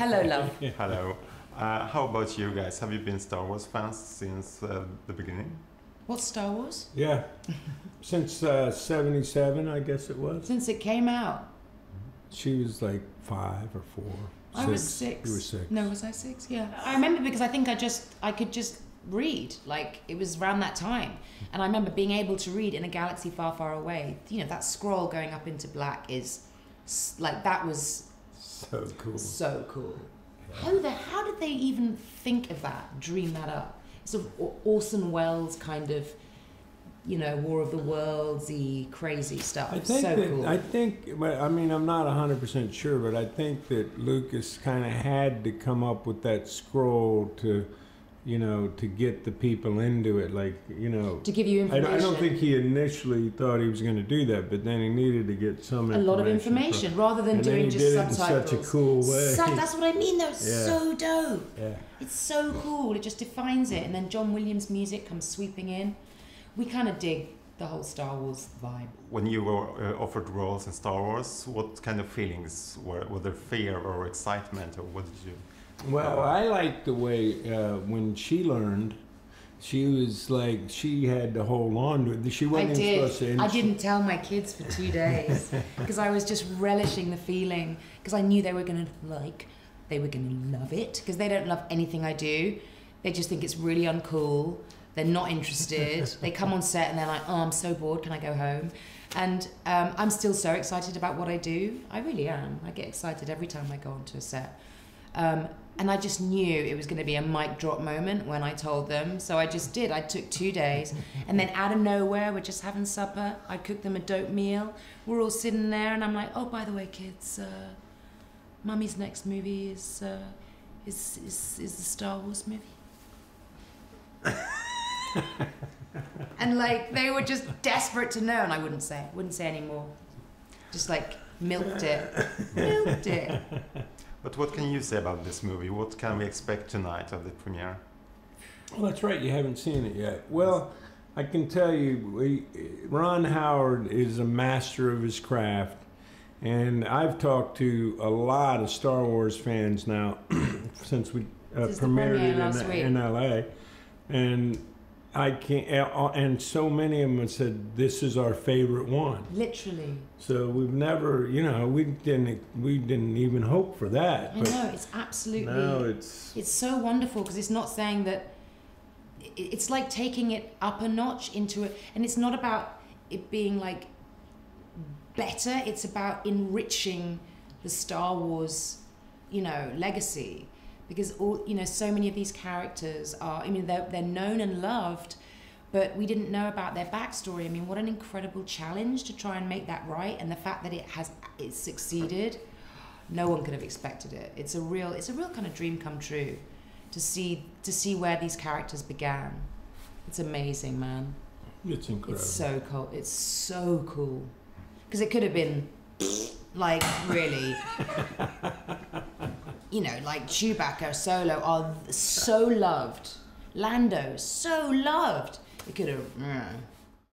Hello, love. Hello. How about you guys? Have you been Star Wars fans since the beginning? What's Star Wars? Yeah, since '77, I guess it was. Since it came out. She was like 5 or 4. I was 6. You were 6. No, was I 6? Yeah. I remember because I think I could just read. Like, it was around that time. And I remember being able to read in a galaxy far, far away. You know, that scroll going up into black is, like, that was... So cool. So cool. Yeah. How did they even think of that, dream that up? Sort of Orson Welles kind of, you know, War of the Worlds-y, crazy stuff. I think so that, cool. I think, I mean, I'm not 100% sure, but I think that Lucas kind of had to come up with that scroll to, you know, to get the people into it, like, you know. To give you information. I don't think he initially thought he was going to do that, but then he needed to get some information. A lot of information, rather than doing just subtitles. In such a cool way. That's what I mean, though. It's so dope. Yeah. It's so cool. It just defines it. And then John Williams' music comes sweeping in. We kind of dig the whole Star Wars vibe. When you were offered roles in Star Wars, what kind of feelings were there? Fear or excitement, or what did you? Well, I liked the way when she learned, she was like, she had to hold on to it. She wasn't supposed to. I didn't tell my kids for 2 days because I was just relishing the feeling, because I knew they were going to love it, because they don't love anything I do. They just think it's really uncool. They're not interested. They come on set and they're like, oh, I'm so bored, can I go home? And I'm still so excited about what I do. I really am. I get excited every time I go onto a set. And I just knew it was going to be a mic drop moment when I told them. So I just did. I took 2 days. And then out of nowhere, we're just having supper. I cooked them a dope meal. We're all sitting there and I'm like, oh, by the way, kids, Mummy's next movie is the Star Wars movie. And like, they were just desperate to know, and I wouldn't say anymore. Just like milked it. But what can you say about this movie? What can we expect tonight of the premiere? Well, that's right, you haven't seen it yet. Well, I can tell you, Ron Howard is a master of his craft, and I've talked to a lot of Star Wars fans now since we premiered it in LA, and I can't, and so many of them have said this is our favorite one. Literally. So we've never, you know, we didn't even hope for that. I know, it's absolutely. No, it's so wonderful, because it's not saying that. It's like taking it up a notch into it, and it's not about it being like better. It's about enriching the Star Wars, you know, legacy. Because all, you know, so many of these characters are, I mean, they're known and loved, but we didn't know about their backstory. I mean, what an incredible challenge to try and make that right, and the fact that it's succeeded, no one could have expected it. It's a real kind of dream come true to see where these characters began. It's amazing, man. It's incredible. It's so cool. It's so cool. Because it could have been like really. You know, like Chewbacca, Solo are so loved. Lando, so loved. It could have.